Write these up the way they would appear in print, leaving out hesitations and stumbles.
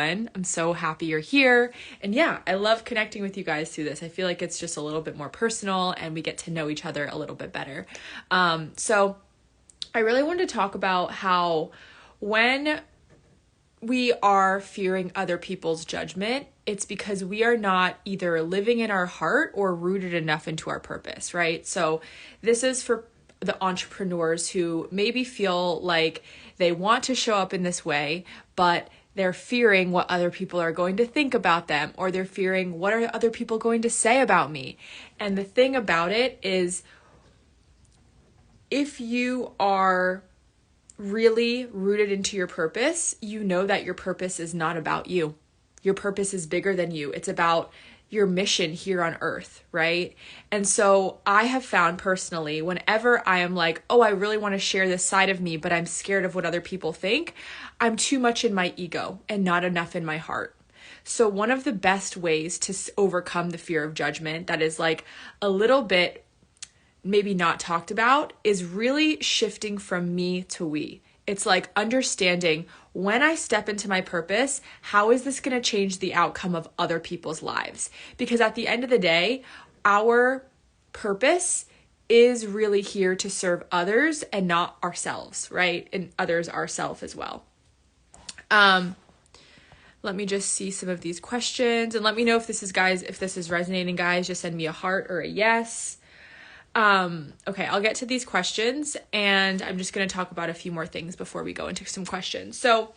I'm so happy you're here. And yeah, I love connecting with you guys through this. I feel like it's just a little bit more personal and we get to know each other a little bit better. So I really wanted to talk about how when we are fearing other people's judgment, it's because we are not either living in our heart or rooted enough into our purpose, right? So this is for the entrepreneurs who maybe feel like they want to show up in this way, but they're fearing what other people are going to think about them, or they're fearing what are other people going to say about me. And the thing about it is, if you are really rooted into your purpose, you know that your purpose is not about you. Your purpose is bigger than you. It's about your mission here on earth, right? And so I have found personally, whenever I am like, oh, I really want to share this side of me, but I'm scared of what other people think, I'm too much in my ego and not enough in my heart. So one of the best ways to overcome the fear of judgment that is like a little bit maybe not talked about is really shifting from me to we. It's like understanding, when I step into my purpose, how is this going to change the outcome of other people's lives? Because at the end of the day, our purpose is really here to serve others and not ourselves, right? And others ourselves as well. Let me just see some of these questions and let me know if this is resonating, guys. Just send me a heart or a yes. Okay, I'll get to these questions and I'm just going to talk about a few more things before we go into some questions. So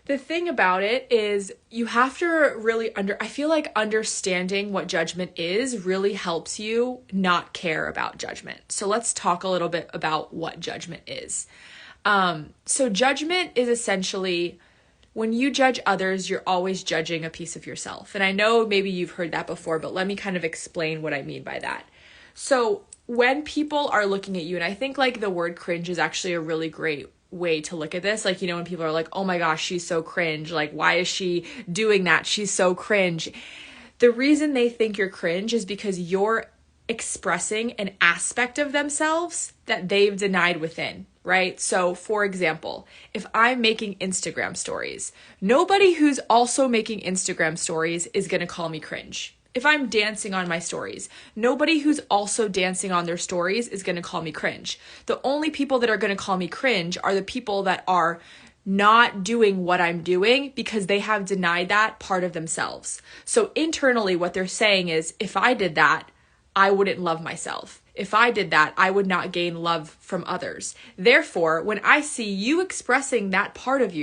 the thing about it is you have to really I feel like understanding what judgment is really helps you not care about judgment. So let's talk a little bit about what judgment is. So judgment is essentially when you judge others, you're always judging a piece of yourself. And I know maybe you've heard that before, but let me kind of explain what I mean by that. So when people are looking at you, and I think like the word cringe is actually a really great way to look at this. Like, you know, when people are like, oh my gosh, she's so cringe. Like, why is she doing that? She's so cringe. The reason they think you're cringe is because you're expressing an aspect of themselves that they've denied within, right? So for example, if I'm making Instagram stories, nobody who's also making Instagram stories is going to call me cringe. If I'm dancing on my stories, nobody who's also dancing on their stories is going to call me cringe. The only people that are going to call me cringe are the people that are not doing what I'm doing because they have denied that part of themselves. So internally, what they're saying is, if I did that, I wouldn't love myself. If I did that, I would not gain love from others. Therefore, when I see you expressing that part of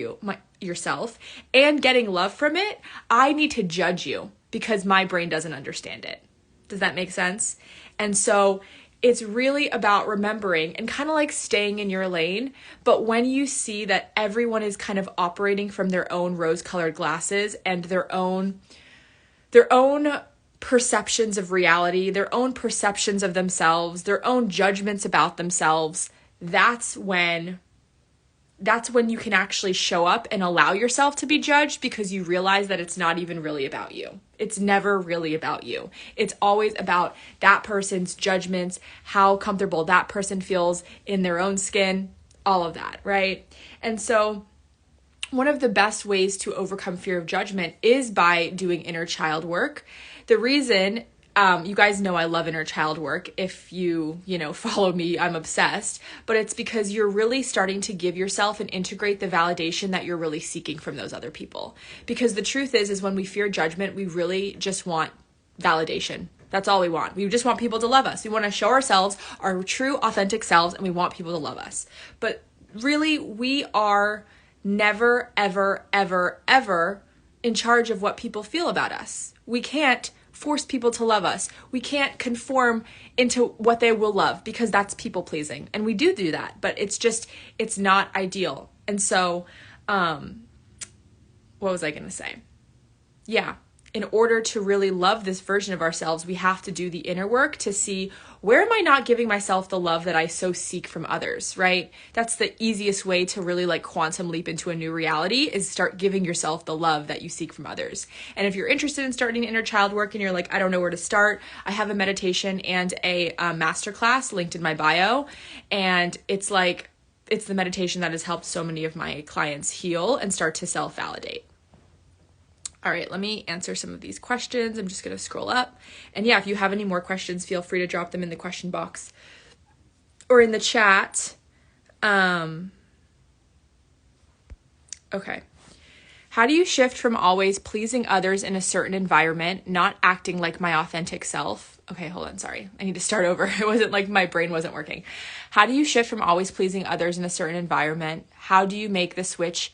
yourself and getting love from it, I need to judge you, because my brain doesn't understand it. Does that make sense? And so it's really about remembering and kind of like staying in your lane. But when you see that everyone is kind of operating from their own rose-colored glasses and their own perceptions of reality, their own perceptions of themselves, their own judgments about themselves, that's when you can actually show up and allow yourself to be judged, because you realize that it's not even really about you. It's never really about you. It's always about that person's judgments, how comfortable that person feels in their own skin, all of that, right? And so one of the best ways to overcome fear of judgment is by doing inner child work. The reason you guys know I love inner child work. If you follow me, I'm obsessed. But it's because you're really starting to give yourself and integrate the validation that you're really seeking from those other people. Because the truth is when we fear judgment, we really just want validation. That's all we want. We just want people to love us. We want to show ourselves our true, authentic selves, and we want people to love us. But really, we are never, ever, ever, ever in charge of what people feel about us. We can't force people to love us. We can't conform into what they will love, because that's people pleasing. And we do that, but it's not ideal. And so, what was I going to say? Yeah. In order to really love this version of ourselves, we have to do the inner work to see, where am I not giving myself the love that I so seek from others, right? That's the easiest way to really like quantum leap into a new reality, is start giving yourself the love that you seek from others. And if you're interested in starting inner child work and you're like, I don't know where to start, I have a meditation and a masterclass linked in my bio. And it's the meditation that has helped so many of my clients heal and start to self-validate. All right, let me answer some of these questions. I'm just going to scroll up. And yeah, if you have any more questions, feel free to drop them in the question box or in the chat. Okay. How do you shift from always pleasing others in a certain environment, not acting like my authentic self? Okay, hold on, sorry. I need to start over. It wasn't like my brain wasn't working. How do you shift from always pleasing others in a certain environment? How do you make the switch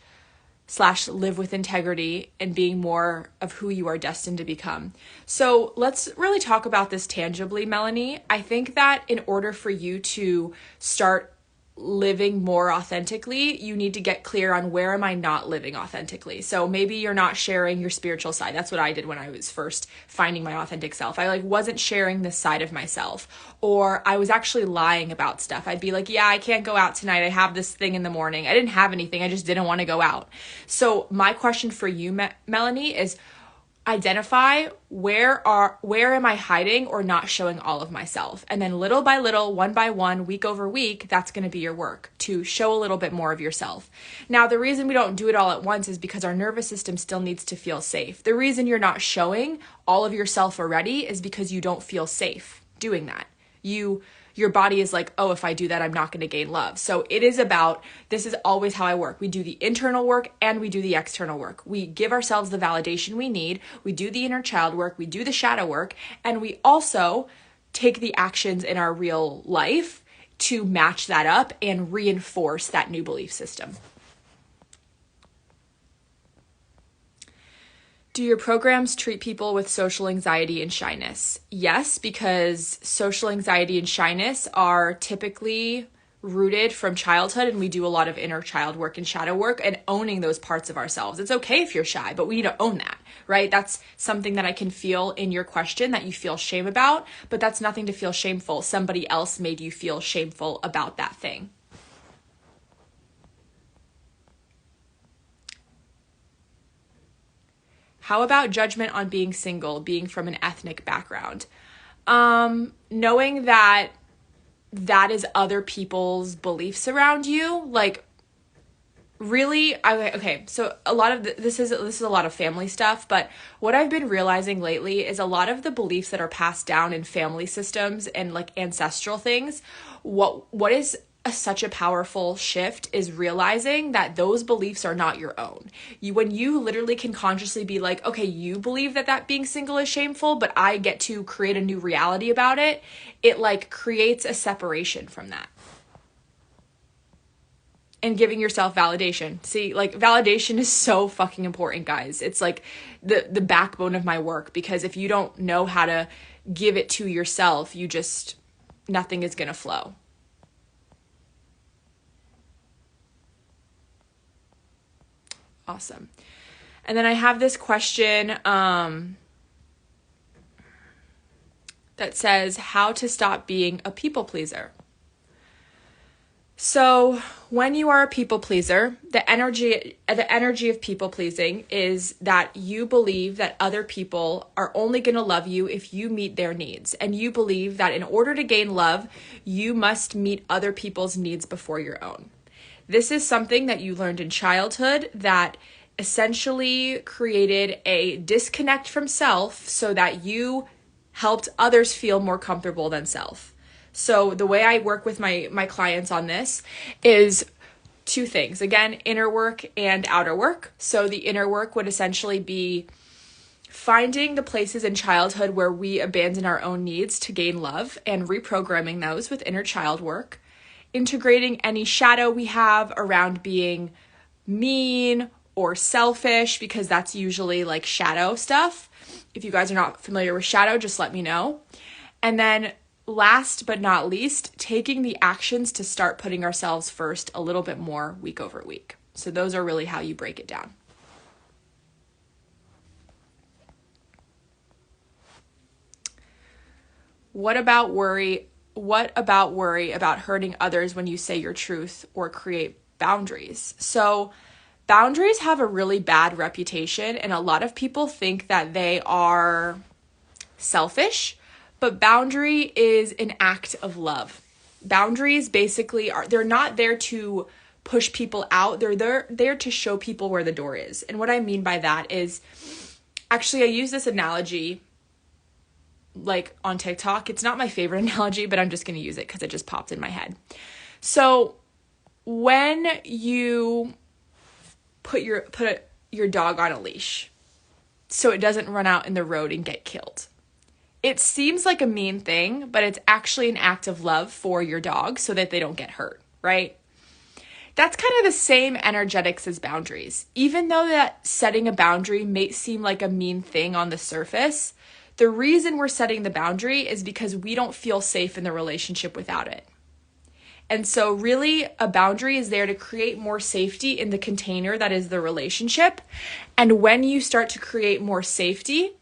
/ live with integrity and being more of who you are destined to become? So let's really talk about this tangibly, Melanie. I think that in order for you to start living more authentically, you need to get clear on where am I not living authentically. So maybe you're not sharing your spiritual side. That's what I did when I was first finding my authentic self. I wasn't sharing this side of myself, or I was actually lying about stuff. I'd be like, yeah, I can't go out tonight. I have this thing in the morning. I didn't have anything. I just didn't want to go out. So my question for you, Melanie, is identify where am I hiding or not showing all of myself? And then little by little, one by one, week over week, that's going to be your work to show a little bit more of yourself. Now, the reason we don't do it all at once is because our nervous system still needs to feel safe. The reason you're not showing all of yourself already is because you don't feel safe doing that. Your body is like, oh, if I do that, I'm not going to gain love. So it is about, this is always how I work. We do the internal work and we do the external work. We give ourselves the validation we need. We do the inner child work. We do the shadow work. And we also take the actions in our real life to match that up and reinforce that new belief system. Do your programs treat people with social anxiety and shyness? Yes, because social anxiety and shyness are typically rooted from childhood, and we do a lot of inner child work and shadow work and owning those parts of ourselves. It's okay if you're shy, but we need to own that, right? That's something that I can feel in your question that you feel shame about, but that's nothing to feel shameful. Somebody else made you feel shameful about that thing. How about judgment on being single, being from an ethnic background? Knowing that is other people's beliefs around you, really, okay, so a lot of this is a lot of family stuff, but what I've been realizing lately is a lot of the beliefs that are passed down in family systems and ancestral things, what is such a powerful shift is realizing that those beliefs are not your own. When you literally can consciously be like, okay, you believe that being single is shameful, but I get to create a new reality about it. It creates a separation from that. And giving yourself validation. See, validation is so fucking important, guys. It's the backbone of my work, because if you don't know how to give it to yourself, nothing is going to flow. Awesome. And then I have this question that says how to stop being a people pleaser. So when you are a people pleaser, the energy of people pleasing is that you believe that other people are only going to love you if you meet their needs. And you believe that in order to gain love, you must meet other people's needs before your own. This is something that you learned in childhood that essentially created a disconnect from self so that you helped others feel more comfortable than self. So the way I work with my clients on this is two things. Again, inner work and outer work. So the inner work would essentially be finding the places in childhood where we abandon our own needs to gain love and reprogramming those with inner child work. Integrating any shadow we have around being mean or selfish, because that's usually shadow stuff. If you guys are not familiar with shadow, just let me know. And then last but not least, taking the actions to start putting ourselves first a little bit more week over week. So those are really how you break it down. What about worry about hurting others when you say your truth or create boundaries? So boundaries have a really bad reputation, and a lot of people think that they are selfish, but boundary is an act of love. Boundaries basically they're not there to push people out. They're there to show people where the door is. And what I mean by that is Actually, I use this analogy like on TikTok. It's not my favorite analogy, but I'm just going to use it because it just popped in my head. So when you put your dog on a leash so it doesn't run out in the road and get killed, it seems like a mean thing, but it's actually an act of love for your dog so that they don't get hurt, right? That's kind of the same energetics as boundaries. Even though that setting a boundary may seem like a mean thing on the surface, the reason we're setting the boundary is because we don't feel safe in the relationship without it. And so really a boundary is there to create more safety in the container that is the relationship. And when you start to create more safety,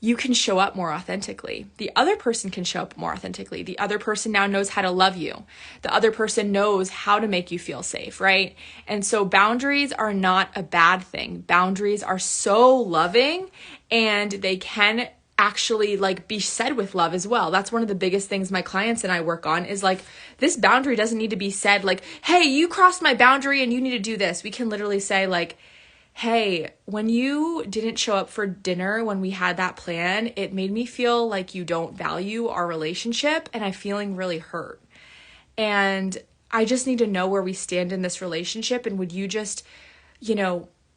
you can show up more authentically. The other person can show up more authentically. The other person now knows how to love you. The other person knows how to make you feel safe, right? And so boundaries are not a bad thing. Boundaries are so loving, and they can actually like be said with love as well. That's one of the biggest things my clients and I work on is like, this boundary doesn't need to be said like, hey, you crossed my boundary and you need to do this. We can literally say like, hey, when you didn't show up for dinner when we had that plan, it made me feel like you don't value our relationship and I'm feeling really hurt. And I just need to know where we stand in this relationship. And would you just,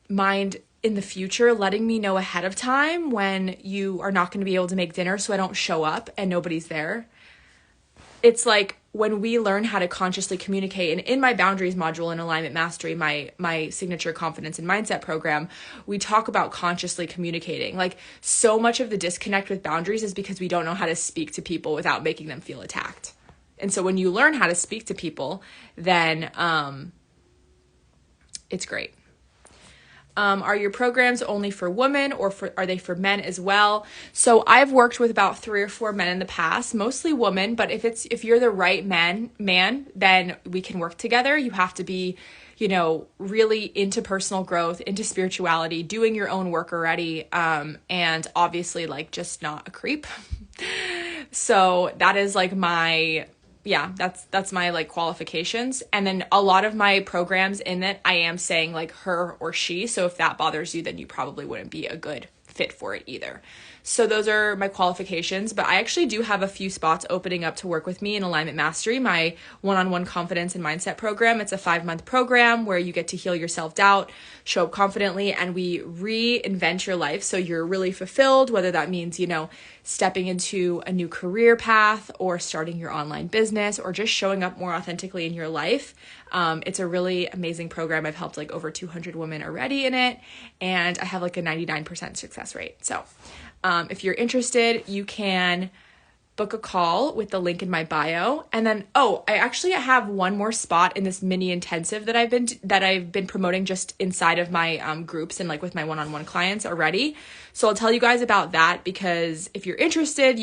mind in the future letting me know ahead of time when you are not going to be able to make dinner so I don't show up and nobody's there? It's like when we learn how to consciously communicate, and in my boundaries module in Alignment Mastery, my signature confidence and mindset program, we talk about consciously communicating. Like so much of the disconnect with boundaries is because we don't know how to speak to people without making them feel attacked. And so when you learn how to speak to people, then it's great. Are your programs only for women or are they for men as well? So I've worked with about 3 or 4 men in the past, mostly women, but if you're the right man, then we can work together. You have to be, really into personal growth, into spirituality, doing your own work already, and obviously like just not a creep. So that is like that's my like qualifications. And then a lot of my programs in it, I am saying like her or she. So if that bothers you, then you probably wouldn't be a good fit for it either. So those are my qualifications, but I actually do have a few spots opening up to work with me in Alignment Mastery, my one-on-one confidence and mindset program. It's a 5-month program where you get to heal your self-doubt, show up confidently, and we reinvent your life so you're really fulfilled, whether that means, stepping into a new career path or starting your online business or just showing up more authentically in your life. It's a really amazing program. I've helped like over 200 women already in it, and I have like a 99% success rate. So if you're interested, you can book a call with the link in my bio. And then, I actually have one more spot in this mini intensive that I've been promoting just inside of my groups and like with my one-on-one clients already. So I'll tell you guys about that because if you're interested,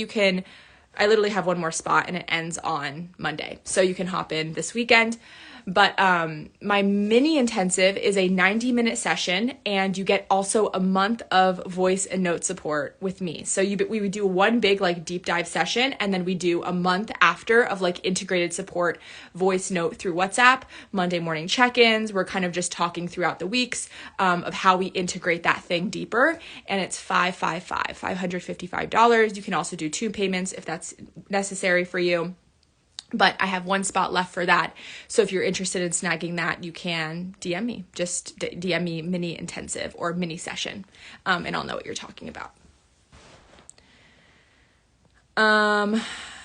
I literally have one more spot and it ends on Monday. So you can hop in this weekend. But my mini intensive is a 90-minute session, and you get also a month of voice and note support with me. So we would do one big like deep dive session, and then we do a month after of like integrated support, voice note through WhatsApp, Monday morning check-ins. We're kind of just talking throughout the weeks of how we integrate that thing deeper, and it's $555. You can also do 2 payments if that's necessary for you. But I have one spot left for that. So if you're interested in snagging that, you can DM me. Just DM me mini intensive or mini session, and I'll know what you're talking about.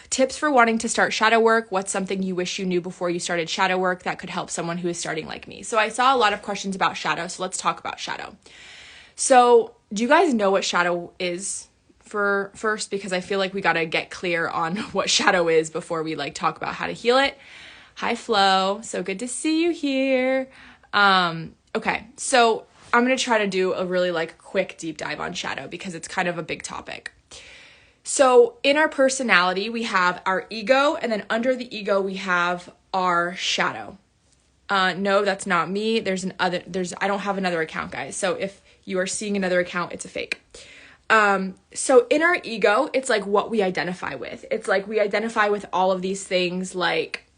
Tips for wanting to start shadow work. What's something you wish you knew before you started shadow work that could help someone who is starting like me? So I saw a lot of questions about shadow. So let's talk about shadow. So do you guys know what shadow is? For first, because I feel like we got to get clear on what shadow is before we like talk about how to heal it. Hi Flo, so good to see you here. Okay, so I'm going to try to do a really like quick deep dive on shadow because it's kind of a big topic. So in our personality, we have our ego, and then under the ego, we have our shadow. No, that's not me. I don't have another account, guys. So if you are seeing another account, it's a fake. So in our ego, it's like what we identify with. It's like we identify with all of these things like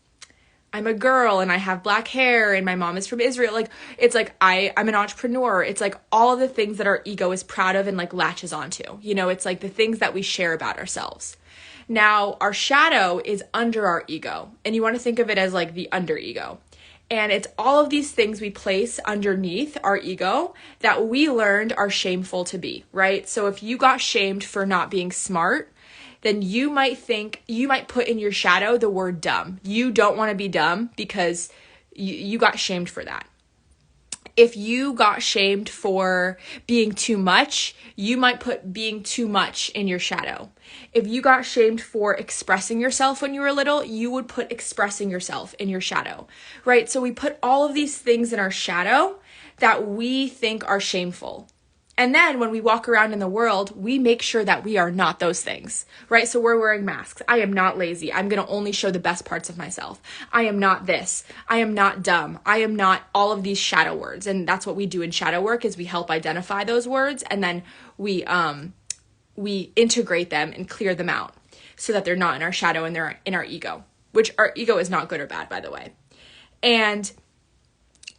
I'm a girl and I have black hair and my mom is from Israel. Like, it's like I'm an entrepreneur. It's like all of the things that our ego is proud of and like latches onto. You know, it's like the things that we share about ourselves. Now, our shadow is under our ego, and you want to think of it as like the under ego. And it's all of these things we place underneath our ego that we learned are shameful to be, right? So if you got shamed for not being smart, then you might put in your shadow the word dumb. You don't want to be dumb because you got shamed for that. If you got shamed for being too much, you might put being too much in your shadow. If you got shamed for expressing yourself when you were little, you would put expressing yourself in your shadow, right? So we put all of these things in our shadow that we think are shameful. And then when we walk around in the world, we make sure that we are not those things, right? So we're wearing masks. I am not lazy. I'm going to only show the best parts of myself. I am not this. I am not dumb. I am not all of these shadow words. And that's what we do in shadow work is we help identify those words and then we integrate them and clear them out so that they're not in our shadow and they're in our ego, which our ego is not good or bad, by the way. And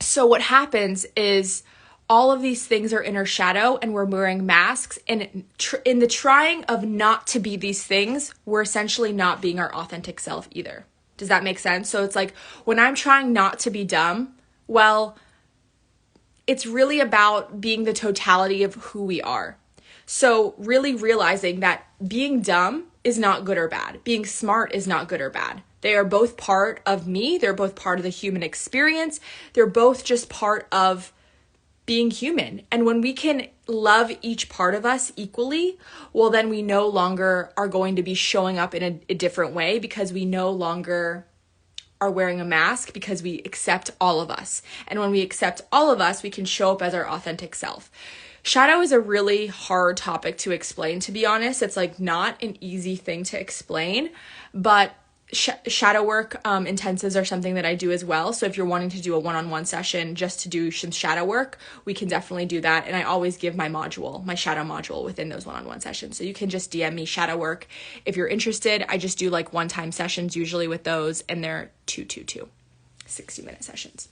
so what happens is all of these things are in our shadow and we're wearing masks. And in the trying of not to be these things, we're essentially not being our authentic self either. Does that make sense? So it's like when I'm trying not to be dumb, well, it's really about being the totality of who we are. So really realizing that being dumb is not good or bad. Being smart is not good or bad. They are both part of me. They're both part of the human experience. They're both just part of being human. And when we can love each part of us equally, well, then we no longer are going to be showing up in a different way because we no longer are wearing a mask because we accept all of us. And when we accept all of us, we can show up as our authentic self. Shadow is a really hard topic to explain, to be honest. It's like not an easy thing to explain, but shadow work intensives are something that I do as well. So if you're wanting to do a one-on-one session just to do some shadow work, we can definitely do that. And I always give my shadow module within those one-on-one sessions. So you can just DM me shadow work if you're interested. I just do like one-time sessions usually with those, and they're 60-minute sessions.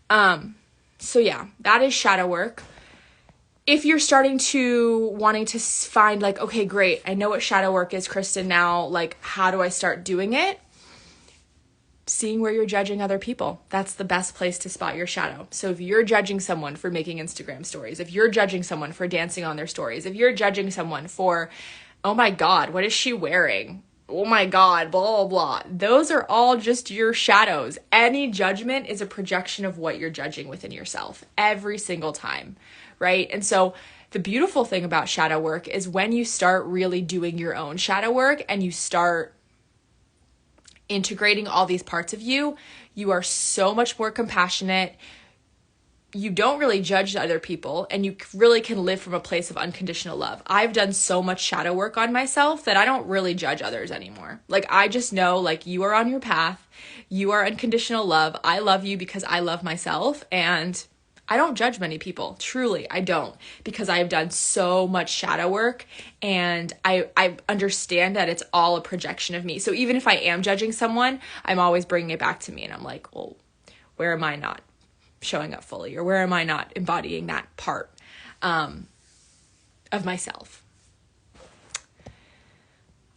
So yeah, that is shadow work. If you're wanting to find like, okay, great, I know what shadow work is, Kristen, now, like, how do I start doing it? Seeing where you're judging other people. That's the best place to spot your shadow. So if you're judging someone for making Instagram stories, if you're judging someone for dancing on their stories, if you're judging someone for, oh my God, what is she wearing? Oh my God, blah, blah, blah. Those are all just your shadows. Any judgment is a projection of what you're judging within yourself every single time. Right? And so the beautiful thing about shadow work is when you start really doing your own shadow work and you start integrating all these parts of you, you are so much more compassionate. You don't really judge other people and you really can live from a place of unconditional love. I've done so much shadow work on myself that I don't really judge others anymore. Like, I just know, like, you are on your path. You are unconditional love. I love you because I love myself, and I don't judge many people. Truly, I don't, because I've done so much shadow work and I understand that it's all a projection of me. So even if I am judging someone, I'm always bringing it back to me and I'm like, well, where am I not showing up fully, or where am I not embodying that part of myself?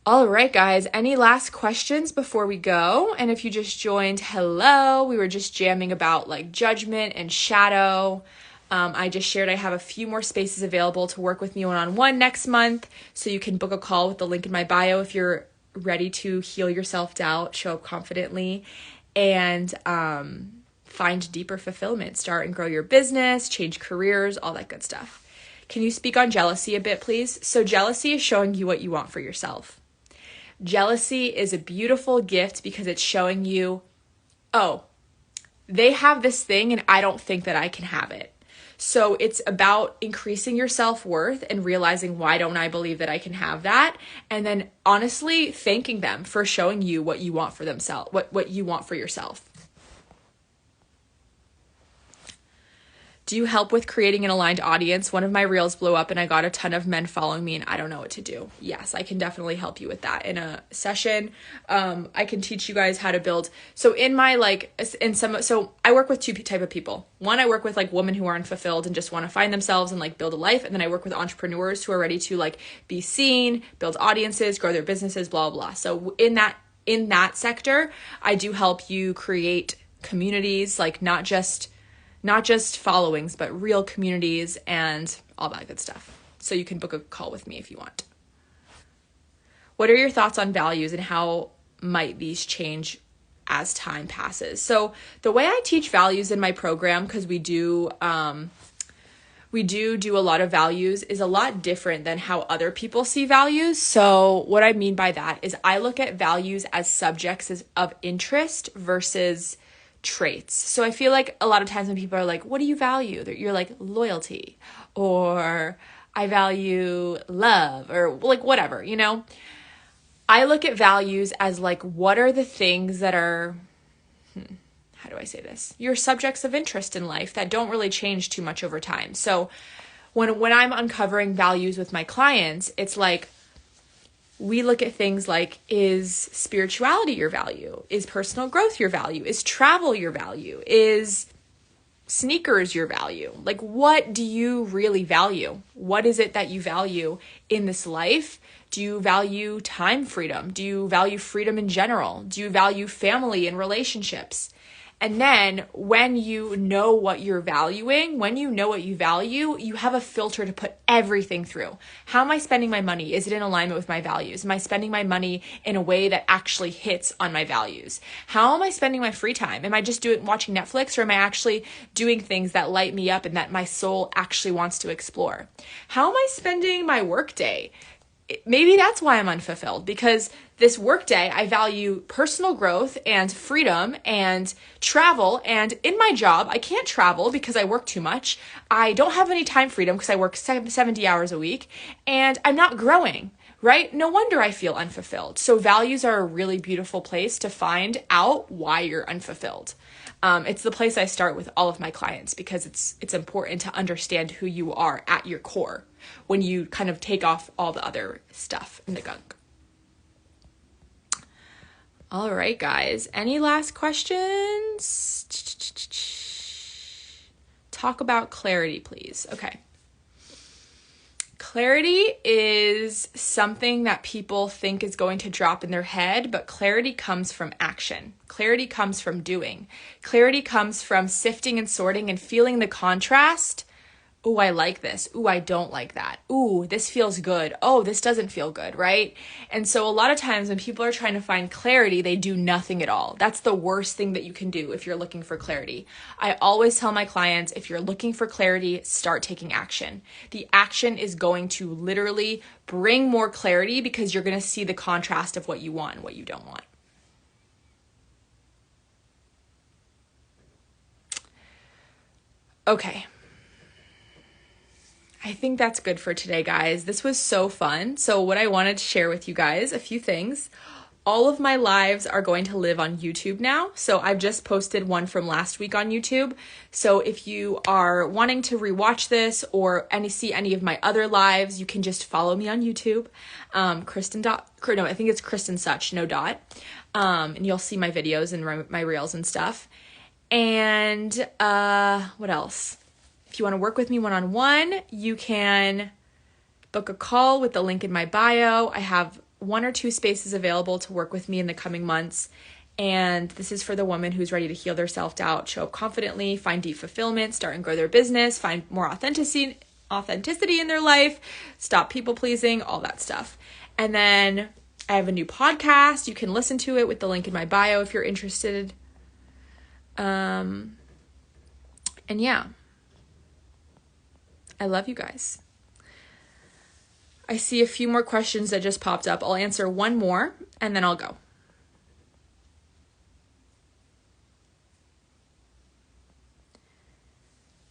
All right, guys, any last questions before we go? And if you just joined, hello, we were just jamming about like judgment and shadow. I just shared I have a few more spaces available to work with me one-on-one next month. So you can book a call with the link in my bio if you're ready to heal your self-doubt, show up confidently, and find deeper fulfillment, start and grow your business, change careers, all that good stuff. Can you speak on jealousy a bit, please? So jealousy is showing you what you want for yourself. Jealousy is a beautiful gift because it's showing you, oh, they have this thing and I don't think that I can have it. So it's about increasing your self-worth and realizing, why don't I believe that I can have that? And then honestly thanking them for showing you what you want for themselves, what you want for yourself. Do you help with creating an aligned audience? One of my reels blew up and I got a ton of men following me and I don't know what to do. Yes, I can definitely help you with that in a session. I can teach you guys how to build. So in my so I work with two type of people. One, I work with like women who are unfulfilled and just want to find themselves and like build a life. And then I work with entrepreneurs who are ready to like be seen, build audiences, grow their businesses, blah, blah, blah. So in that sector, I do help you create communities, like not just followings, but real communities and all that good stuff. So you can book a call with me if you want. What are your thoughts on values and how might these change as time passes? So the way I teach values in my program, because we do a lot of values, is a lot different than how other people see values. So what I mean by that is I look at values as subjects of interest versus traits. So I feel like a lot of times when people are like, what do you value? You're like loyalty, or I value love, or like whatever, you know? I look at values as like, what are the things that are, how do I say this? Your subjects of interest in life that don't really change too much over time. So when I'm uncovering values with my clients, it's like, we look at things like, is spirituality your value? Is personal growth your value? Is travel your value? Is sneakers your value? Like, what do you really value? What is it that you value in this life? Do you value time freedom? Do you value freedom in general? Do you value family and relationships? And then when you know what you're valuing, when you know what you value, you have a filter to put everything through. How am I spending my money? Is it in alignment with my values? Am I spending my money in a way that actually hits on my values? How am I spending my free time? Am I just watching Netflix, or am I actually doing things that light me up and that my soul actually wants to explore? How am I spending my work day? Maybe that's why I'm unfulfilled, because this workday, I value personal growth and freedom and travel. And in my job, I can't travel because I work too much. I don't have any time freedom because I work 70 hours a week, and I'm not growing, right? No wonder I feel unfulfilled. So values are a really beautiful place to find out why you're unfulfilled. It's the place I start with all of my clients, because it's important to understand who you are at your core when you kind of take off all the other stuff and the gunk. All right, guys. Any last questions? Talk about clarity, please. Okay. Clarity is something that people think is going to drop in their head, but clarity comes from action. Clarity comes from doing. Clarity comes from sifting and sorting and feeling the contrast. Ooh, I like this. Ooh, I don't like that. Ooh, this feels good. Oh, this doesn't feel good, right? And so a lot of times when people are trying to find clarity, they do nothing at all. That's the worst thing that you can do if you're looking for clarity. I always tell my clients, if you're looking for clarity, start taking action. The action is going to literally bring more clarity, because you're going to see the contrast of what you want and what you don't want. Okay. I think that's good for today, guys. This was so fun. So what I wanted to share with you guys, a few things. All of my lives are going to live on YouTube now. So I've just posted one from last week on YouTube. So if you are wanting to rewatch this or see any of my other lives, you can just follow me on YouTube. I think it's Kristen Such, no dot. And you'll see my videos and my reels and stuff. And what else? If you want to work with me one-on-one, you can book a call with the link in my bio. I have 1 or 2 spaces available to work with me in the coming months. And this is for the woman who's ready to heal their self-doubt, show up confidently, find deep fulfillment, start and grow their business, find more authenticity in their life, stop people-pleasing, all that stuff. And then I have a new podcast. You can listen to it with the link in my bio if you're interested. And yeah. I love you guys. I see a few more questions that just popped up. I'll answer one more and then I'll go.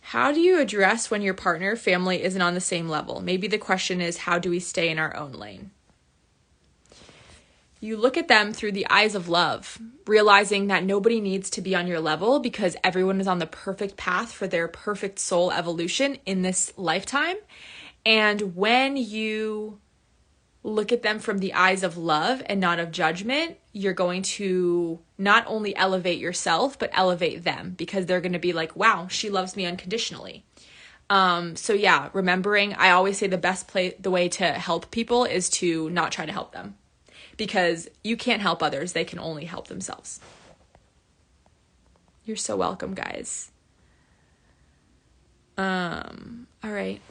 How do you address when your partner, family isn't on the same level? Maybe the question is, how do we stay in our own lane? you look at them through the eyes of love, realizing that nobody needs to be on your level because everyone is on the perfect path for their perfect soul evolution in this lifetime. And when you look at them from the eyes of love and not of judgment, you're going to not only elevate yourself, but elevate them, because they're going to be like, wow, she loves me unconditionally. So yeah, remembering, I always say the way to help people is to not try to help them, because you can't help others. They can only help themselves. You're so welcome, guys. All right.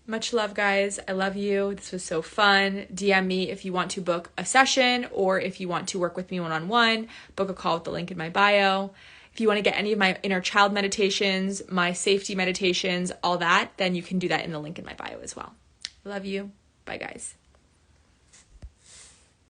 Much love, guys. I love you. This was so fun. DM me if you want to book a session, or if you want to work with me one-on-one, book a call with the link in my bio. If you want to get any of my inner child meditations, my safety meditations, all that, then you can do that in the link in my bio as well. Love you. Bye, guys.